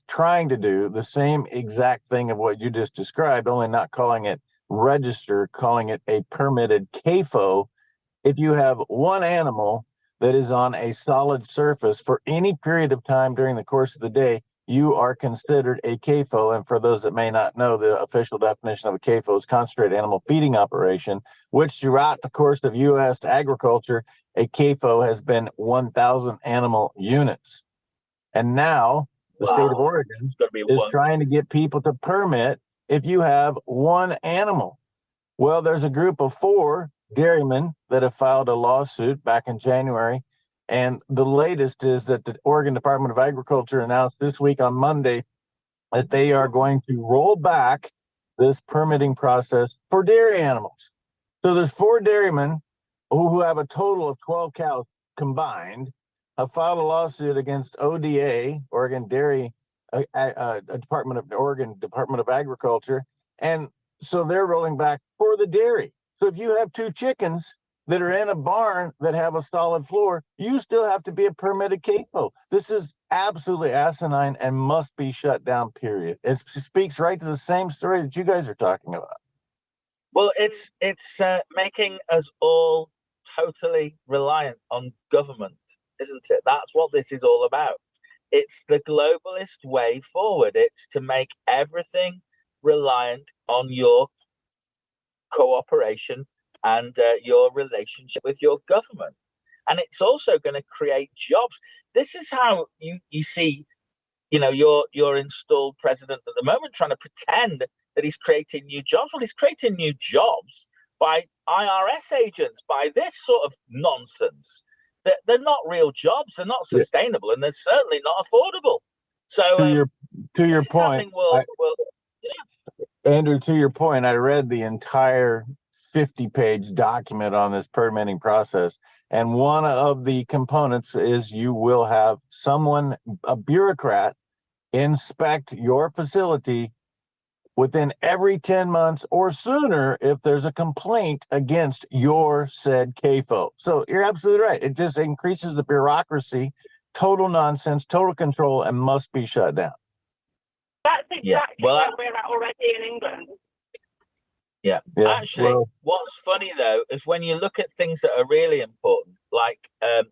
trying to do the same exact thing of what you just described, only not calling it register, calling it a permitted CAFO. If you have one animal that is on a solid surface for any period of time during the course of the day, you are considered a CAFO. And for those that may not know, the official definition of a CAFO is concentrated animal feeding operation, which throughout the course of U.S. agriculture, a CAFO has been 1,000 animal units. And now the state of Oregon is trying to get people to permit if you have one animal. Well, there's a group of 4 dairymen that have filed a lawsuit back in January. And the latest is that the Oregon Department of Agriculture announced this week on Monday that they are going to roll back this permitting process for dairy animals. So there's 4 dairymen who have a total of 12 cows combined have filed a lawsuit against ODA, Oregon Dairy Department of Agriculture, and so they're rolling back for the dairy. So if you have 2 chickens that are in a barn that have a solid floor, you still have to be a permitted CAFO. This is absolutely asinine and must be shut down, period. It speaks right to the same story that you guys are talking about. Well, it's making us all totally reliant on government, isn't it? That's what this is all about. It's the globalist way forward. It's to make everything reliant on your cooperation and your relationship with your government. And it's also going to create jobs. This is how you see, your installed president at the moment trying to pretend that he's creating new jobs. Well, he's creating new jobs by IRS agents, by this sort of nonsense. They're not real jobs. They're not sustainable, and they're certainly not affordable. So to your point, Andrew, to your point, I read the entire 50-page document on this permitting process, and one of the components is you will have someone, a bureaucrat, inspect your facility within every 10 months or sooner if there's a complaint against your said CAFO. So you're absolutely right. It just increases the bureaucracy total nonsense, total control, and must be shut down. That's exactly Well, where we're at already in England. Yeah. Actually, what's funny though is when you look at things that are really important, like and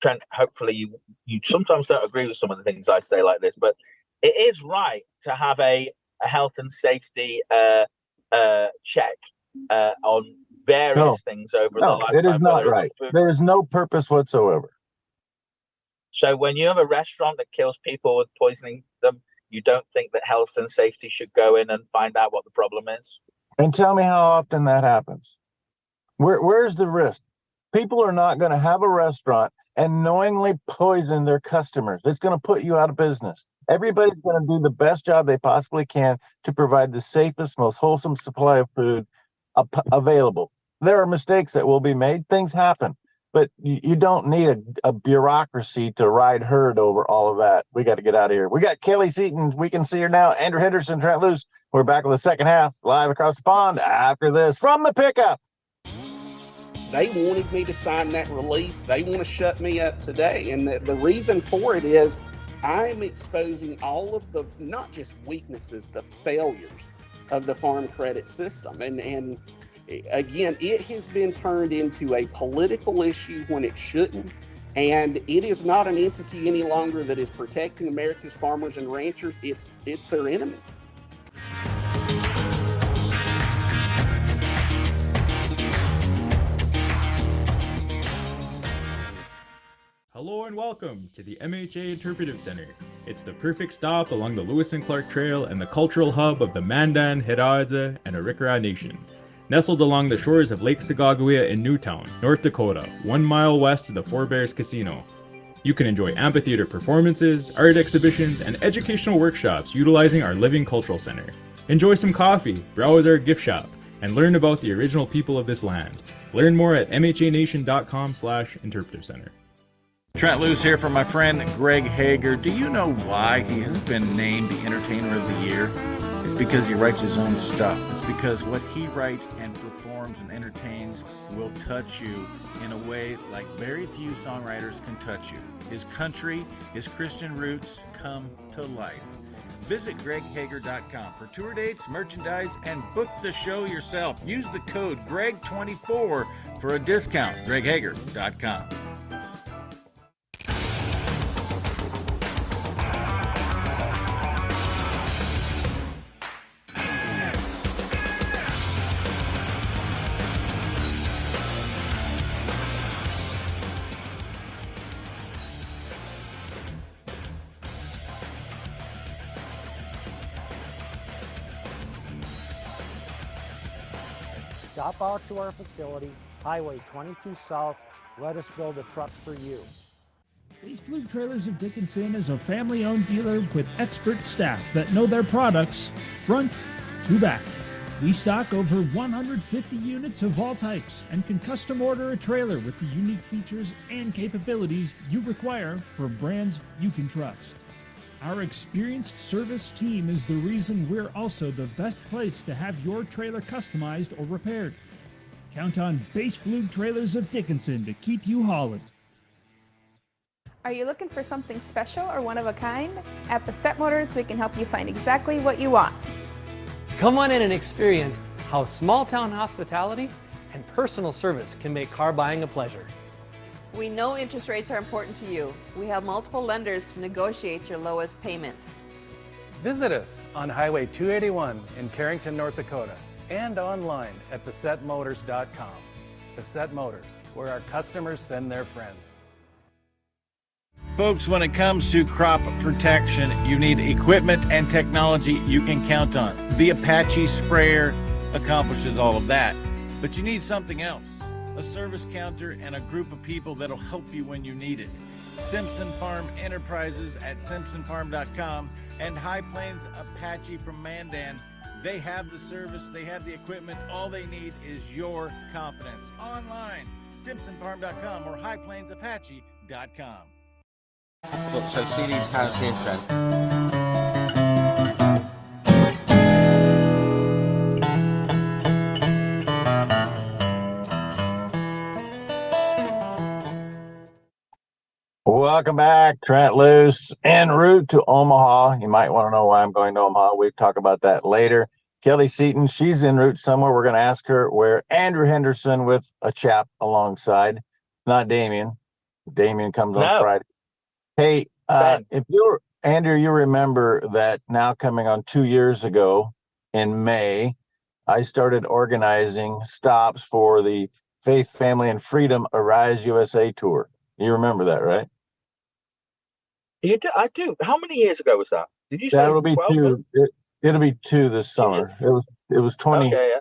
Trent, hopefully you sometimes don't agree with some of the things I say like this, but it is right to have a health and safety check on various things over the lifetime. It is not right. There is no purpose whatsoever. So when you have a restaurant that kills people with poisoning them, you don't think that health and safety should go in and find out what the problem is? And tell me how often that happens. Where's the risk? People are not going to have a restaurant and knowingly poison their customers. It's going to put you out of business. Everybody's going to do the best job they possibly can to provide the safest, most wholesome supply of food available. There are mistakes that will be made. Things happen. But you don't need a bureaucracy to ride herd over all of that. We got to get out of here. We got Kelly Seaton. We can see her now. Andrew Henderson, Trent Loos. We're back with the second half, live across the pond after this from the pickup. They wanted me to sign that release. They want to shut me up today. And the reason for it is I'm exposing all of the, not just weaknesses, the failures of the farm credit system. And again, it has been turned into a political issue when it shouldn't. And it is not an entity any longer that is protecting America's farmers and ranchers. It's their enemy. Hello and welcome to the MHA Interpretive Center. It's the perfect stop along the Lewis and Clark Trail and the cultural hub of the Mandan, Hidatsa, and Arikara Nation. Nestled along the shores of Lake Sagagawea in Newtown, North Dakota, 1 mile west of the Four Bears Casino. You can enjoy amphitheater performances, art exhibitions, and educational workshops utilizing our Living Cultural Center. Enjoy some coffee, browse our gift shop, and learn about the original people of this land. Learn more at mhanation.com/interpretive center. Trent Loos here for my friend Greg Hager. Do you know why he has been named the Entertainer of the Year? It's because he writes his own stuff. It's because what he writes and performs and entertains will touch you in a way like very few songwriters can touch you. His country, his Christian roots come to life. Visit greghager.com for tour dates, merchandise, and book the show yourself. Use the code GREG24 for a discount. greghager.com. Stop out to our facility, Highway 22 South. Let us build a truck for you. Base Fluke Trailers of Dickinson is a family-owned dealer with expert staff that know their products front to back. We stock over 150 units of all types and can custom order a trailer with the unique features and capabilities you require for brands you can trust. Our experienced service team is the reason we're also the best place to have your trailer customized or repaired. Count on Base Fluke Trailers of Dickinson to keep you hauling. Are you looking for something special or one of a kind? At Bassett Motors, we can help you find exactly what you want. Come on in and experience how small town hospitality and personal service can make car buying a pleasure. We know interest rates are important to you. We have multiple lenders to negotiate your lowest payment. Visit us on Highway 281 in Carrington, North Dakota, and online at BassettMotors.com. Bassett Motors, where our customers send their friends. Folks, when it comes to crop protection, you need equipment and technology you can count on. The Apache sprayer accomplishes all of that, but you need something else. A service counter and a group of people that'll help you when you need it. Simpson Farm Enterprises at simpsonfarm.com and High Plains Apache from Mandan. They have the service, they have the equipment. All they need is your confidence. Online, simpsonfarm.com or highplainsapache.com. Look, so see these cows here, Trent. welcome back. Trent, Loos, en route to Omaha. You might want to know why I'm going to Omaha. We'll talk about that later. Kelly Seaton, she's en route somewhere. We're going to ask her where Andrew Henderson with a chap alongside, not Damien. Damien comes on Friday. Hey, if you're Andrew, you remember that now coming on 2 years ago in May, I started organizing stops for the Faith, Family, and Freedom Arise USA tour. You remember that, right? You do, I do. How many years ago was that? Did you say That'll be 12? two. It'll be two this summer. It was 20. Okay, yeah.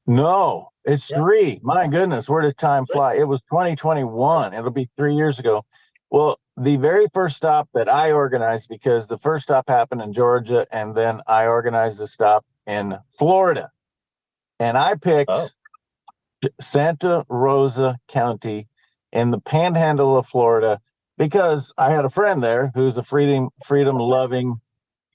No, it's 3. My goodness, where does time fly? It was 2021. It'll be 3 years ago. Well, the very first stop that I organized, because the first stop happened in Georgia, and then I organized the stop in Florida. And I picked Santa Rosa County in the panhandle of Florida because I had a friend there who's a freedom loving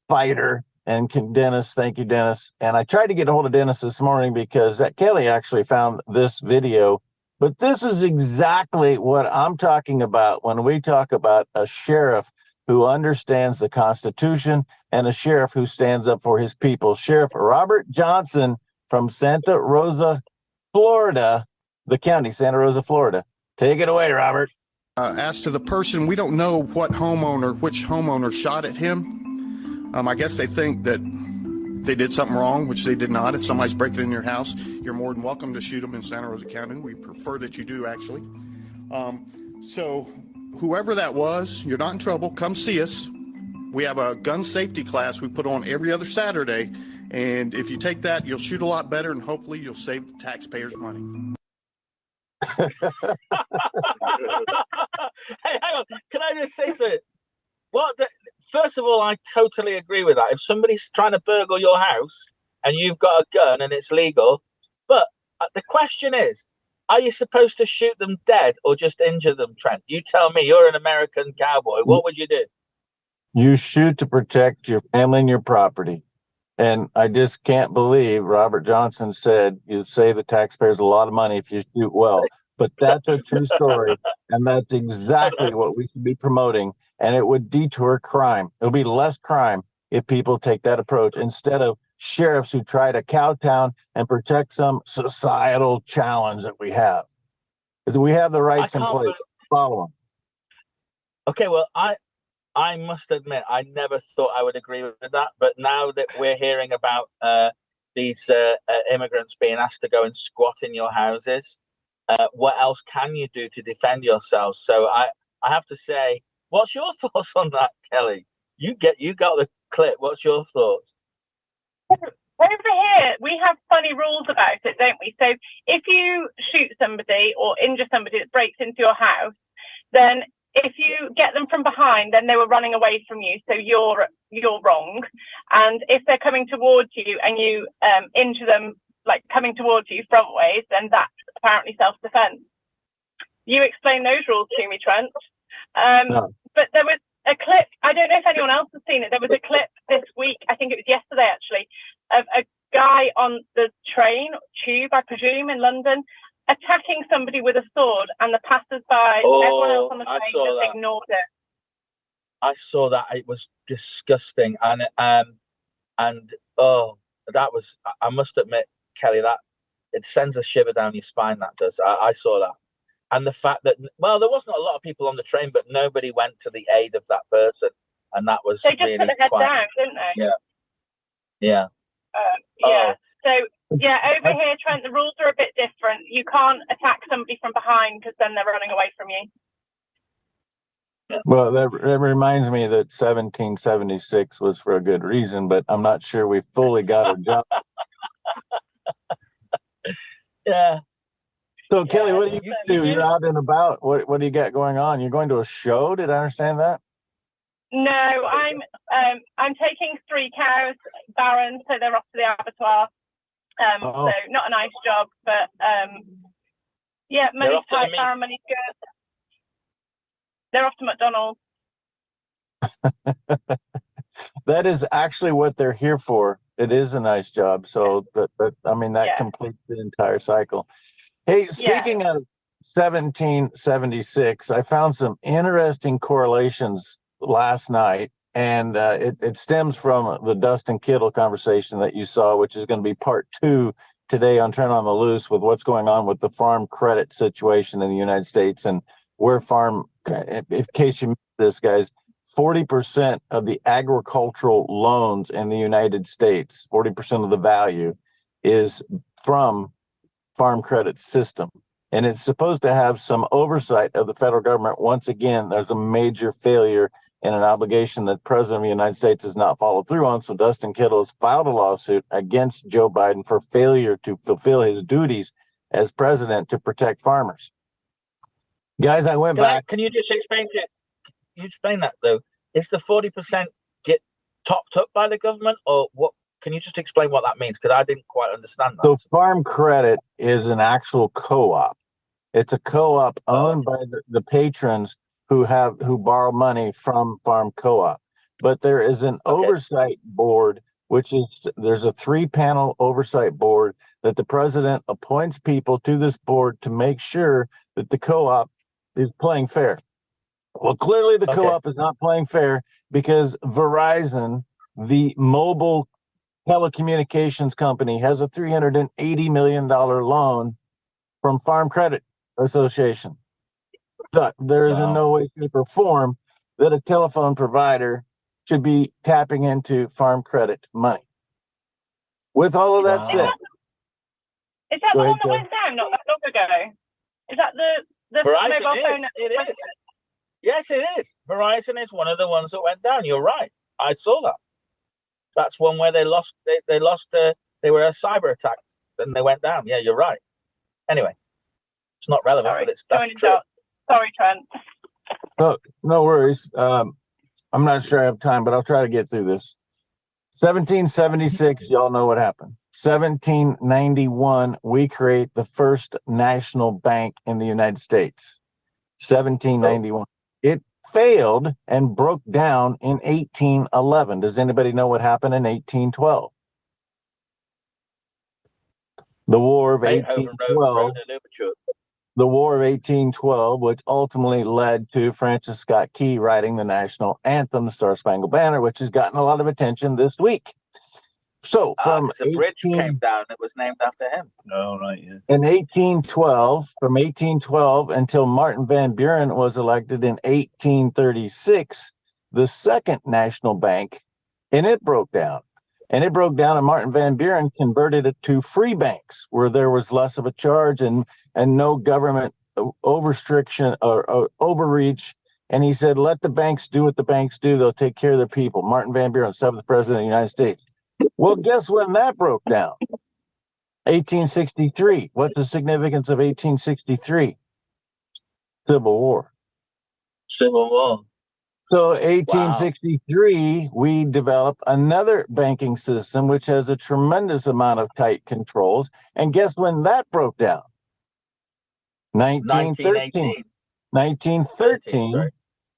fighter. And Dennis, thank you, Dennis. And I tried to get a hold of Dennis this morning because Kelly actually found this video. But this is exactly what I'm talking about when we talk about a sheriff who understands the Constitution and a sheriff who stands up for his people. Sheriff Robert Johnson from Santa Rosa, Florida, the county, Santa Rosa, Florida. Take it away, Robert. As to the person, we don't know which homeowner shot at him. I guess they think that they did something wrong, which they did not. If somebody's breaking in your house, you're more than welcome to shoot them in Santa Rosa County. We prefer that you do, actually. So whoever that was, you're not in trouble. Come see us. We have a gun safety class we put on every other Saturday. And if you take that, you'll shoot a lot better, and hopefully you'll save the taxpayers money. Hey, hang on. Can I just say something? First of all, I totally agree with that. If somebody's trying to burgle your house and you've got a gun and it's legal, but the question is, are you supposed to shoot them dead or just injure them, Trent? You tell me. You're an American cowboy. What would you do? You shoot to protect your family and your property. And I just can't believe Robert Johnson said you'd save the taxpayers a lot of money if you shoot well. But that's a true story. And that's exactly what we should be promoting. And it would detour crime. It'll be less crime if people take that approach instead of sheriffs who try to kowtow and protect some societal challenge that we have. Because we have the rights in place. Follow them. Okay, well, I must admit, I never thought I would agree with that. But now that we're hearing about these immigrants being asked to go and squat in your houses, what else can you do to defend yourselves? So I have to say, what's your thoughts on that, Kelly? You got the clip. What's your thoughts? Over here, we have funny rules about it, don't we? So if you shoot somebody or injure somebody that breaks into your house, then if you get them from behind, then they were running away from you, so you're wrong. And if they're coming towards you and you injure them, like coming towards you front ways, then that's apparently self-defense. You explain those rules to me, Trent. But there was a clip, I don't know if anyone else has seen it, there was a clip this week, I think it was yesterday actually, of a guy on the tube, I presume, in London, attacking somebody with a sword, and the passers-by, everyone else on the train just ignored it. I saw that. It was disgusting. And that was, I must admit, Kelly, that it sends a shiver down your spine, that does. I saw that. And the fact that, well, there wasn't a lot of people on the train, but nobody went to the aid of that person. And that was they just really put their head down, didn't they? Yeah. Yeah. So, yeah, over here, Trent, the rules are a bit different. You can't attack somebody from behind because then they're running away from you. Well, that reminds me that 1776 was for a good reason, but I'm not sure we fully got our job. Yeah. So, Kelly, what do you do? You're out and about. What do you got going on? You're going to a show? Did I understand that? No, I'm taking 3 cows, barren, so they're off to the abattoir. So not a nice job, but yeah, money's tight, barren, money's good. They're off to McDonald's. That is actually what they're here for. It is a nice job. So, but I mean, that completes the entire cycle. Hey, speaking of 1776. I found some interesting correlations last night, and it stems from the Dustin Kittle conversation that you saw, which is going to be part 2 today on Trent on the Loose, with what's going on with the farm credit situation in the United States and where in case you missed this, guys, 40% of the agricultural loans in the United States, 40% of the value is from farm credit system. And it's supposed to have some oversight of the federal government. Once again, there's a major failure and an obligation that the President of the United States has not followed through on. So Dustin Kittle has filed a lawsuit against Joe Biden for failure to fulfill his duties as president to protect farmers. Guys, I went back. Can you just explain it? You explain that though. Is the 40% get topped up by the government, or what? Can you just explain what that means? Because I didn't quite understand that. So farm credit is an actual co-op. It's a co-op owned by the patrons who borrow money from farm co-op. But there is an oversight board, there's a 3-panel oversight board that the president appoints people to this board to make sure that the co-op is playing fair. Well, clearly the co-op is not playing fair because Verizon, the mobile telecommunications company, has a $380 million loan from Farm Credit Association. But there is in no way, shape, or form that a telephone provider should be tapping into farm credit money. With all of that said, is that the one that went down not that long ago? Is that the Verizon mobile phone? It is. Yes, it is. Verizon is one of the ones that went down. You're right. I saw that. That's one where they lost. They were a cyber attack and they went down. Yeah, you're right. Anyway, it's not relevant, but that's true. Sorry, Trent. No worries. I'm not sure I have time, but I'll try to get through this. 1776, y'all know what happened. 1791, we create the first national bank in the United States. 1791. It failed and broke down in 1811. Does anybody know what happened in 1812? The War of 1812. The War of 1812, which ultimately led to Francis Scott Key writing the national anthem, the Star Spangled Banner, which has gotten a lot of attention this week. So from the bridge came down, it was named after him. Oh, right, yes. In 1812, from 1812 until Martin Van Buren was elected in 1836, the second national bank, and it broke down. And it broke down, and Martin Van Buren converted it to free banks, where there was less of a charge and no government overrestriction or overreach. And he said, let the banks do what the banks do. They'll take care of their people. Martin Van Buren, 7th President of the United States. Well, guess when that broke down? 1863. What's the significance of 1863? Civil War. Civil War. So 1863, we develop another banking system, which has a tremendous amount of tight controls. And guess when that broke down? 1913. 1913,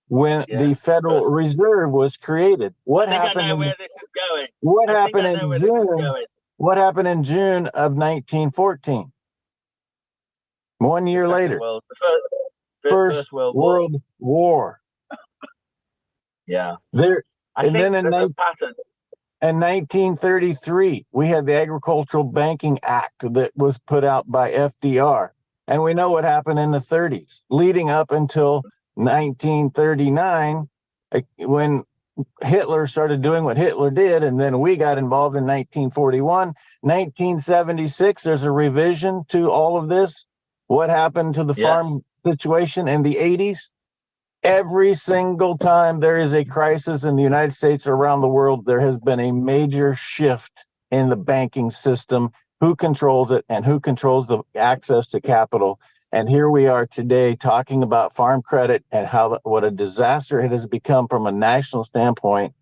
when the Federal Reserve was created. What happened? I know where this is going. What happened in June? What happened in June of 1914? 1 year later. First World War. Yeah. There, I and think then there's a pattern. In 1933, we had the Agricultural Banking Act that was put out by FDR. And we know what happened in the 30s, leading up until 1939, when Hitler started doing what Hitler did, and then we got involved in 1941. 1976, there's a revision to all of this. What happened to the farm situation in the 80s? Every single time there is a crisis in the United States or around the world, there has been a major shift in the banking system, who controls it and who controls the access to capital. And here we are today talking about farm credit and what a disaster it has become from a national standpoint,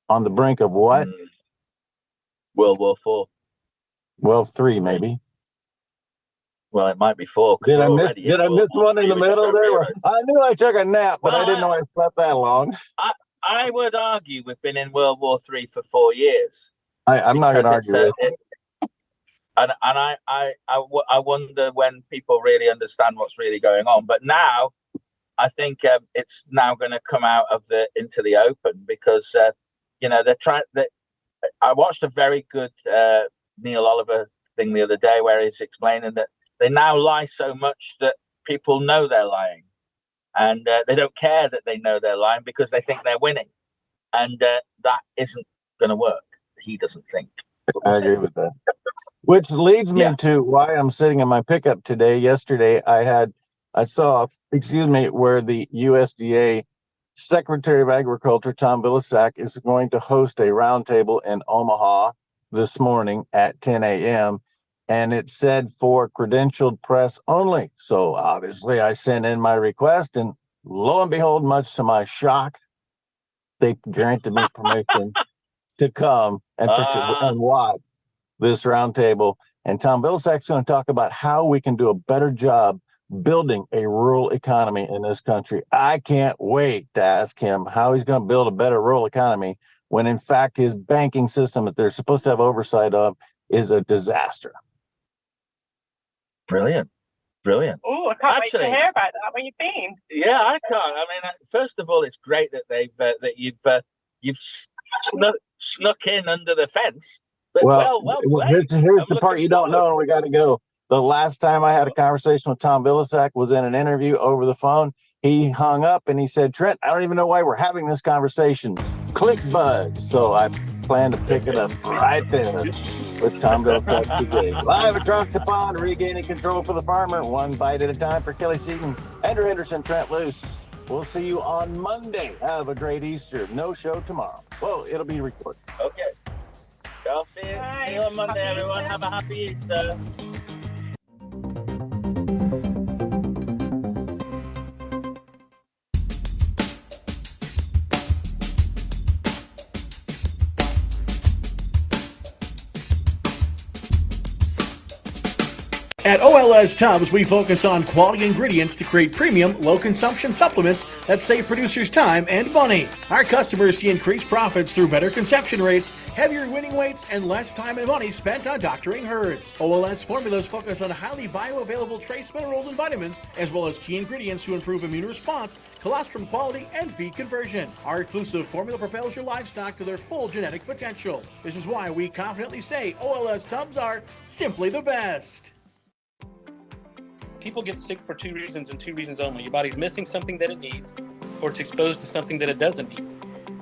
on the brink of what? World War IV. Well, 3 maybe. Well, it might be 4. Did I miss one in the middle there? I knew I took a nap, but I didn't know I slept that long. I would argue we've been in World War III for 4 years. I'm not going to argue with it. And I wonder when people really understand what's really going on. But now, I think it's now going to come out of into the open because they're trying. I watched a very good Neil Oliver thing the other day where he's explaining that they now lie so much that people know they're lying, and they don't care that they know they're lying because they think they're winning, and that isn't going to work. He doesn't think. I agree with that. Which leads me to why I'm sitting in my pickup today. Yesterday, I saw where the USDA Secretary of Agriculture, Tom Vilsack, is going to host a roundtable in Omaha this morning at 10 a.m. And it said for credentialed press only. So obviously I sent in my request, and lo and behold, much to my shock, they granted me permission to come and watch this roundtable. And Tom Vilsack's going to talk about how we can do a better job building a rural economy in this country. I can't wait to ask him how he's going to build a better rural economy when, in fact, his banking system that they're supposed to have oversight of is a disaster. Brilliant. Oh, I can't wait to hear about that. Where you been? Yeah, I can't. I mean, first of all, it's great that you've snuck in under the fence. But well here's the part you don't know, and we got to go. The last time I had a conversation with Tom Vilsack was in an interview over the phone. He hung up and he said, "Trent, I don't even know why we're having this conversation. Click buzz." So I plan to pick it up right there with Tom Vilsack today. Live across the pond, regaining control for the farmer, one bite at a time for Kelly Seaton, Andrew Henderson, Trent Loos. We'll see you on Monday. Have a great Easter. No show tomorrow. Well, it'll be recorded. Okay. I'll see you on Monday, everyone. Have a happy Easter. At OLS Tubs, we focus on quality ingredients to create premium, low-consumption supplements that save producers time and money. Our customers see increased profits through better conception rates, heavier winning weights, and less time and money spent on doctoring herds. OLS formulas focus on highly bioavailable trace minerals and vitamins, as well as key ingredients to improve immune response, colostrum quality, and feed conversion. Our exclusive formula propels your livestock to their full genetic potential. This is why we confidently say OLS Tubs are simply the best. People get sick for two reasons and two reasons only. Your body's missing something that it needs, or it's exposed to something that it doesn't need.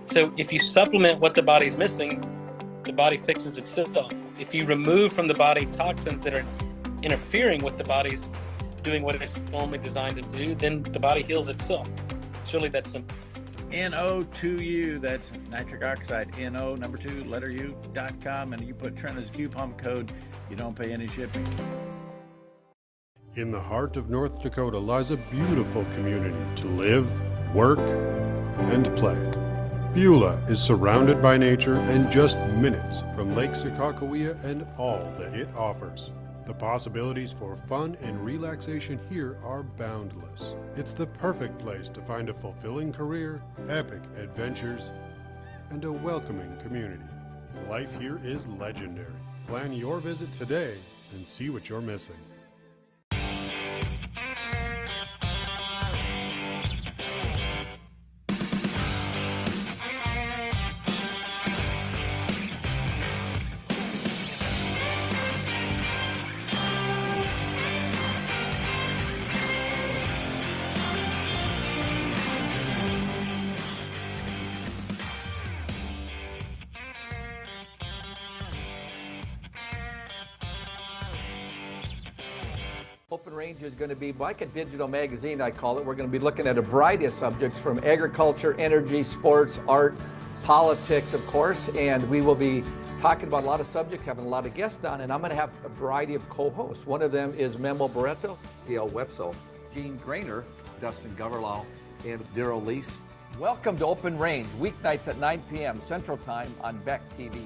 So if you supplement what the body's missing, the body fixes itself. If you remove from the body toxins that are interfering with the body's doing what it's only designed to do, then the body heals itself. It's really that simple. NO2U, that's nitric oxide, NO, number 2, letter U.com, and you put Trent as coupon code, you don't pay any shipping. In the heart of North Dakota lies a beautiful community to live, work, and play. Beulah is surrounded by nature and just minutes from Lake Sakakawea and all that it offers. The possibilities for fun and relaxation here are boundless. It's the perfect place to find a fulfilling career, epic adventures, and a welcoming community. Life here is legendary. Plan your visit today and see what you're missing. Open Range is going to be like a digital magazine, I call it. We're going to be looking at a variety of subjects from agriculture, energy, sports, art, politics, of course, and we will be talking about a lot of subjects, having a lot of guests on, and I'm going to have a variety of co-hosts. One of them is Memo Barreto, Gail Wetzel, Gene Grainer, Dustin Goverlau, and Daryl Lease. Welcome to Open Range, weeknights at 9 p.m. Central Time on Beck TV.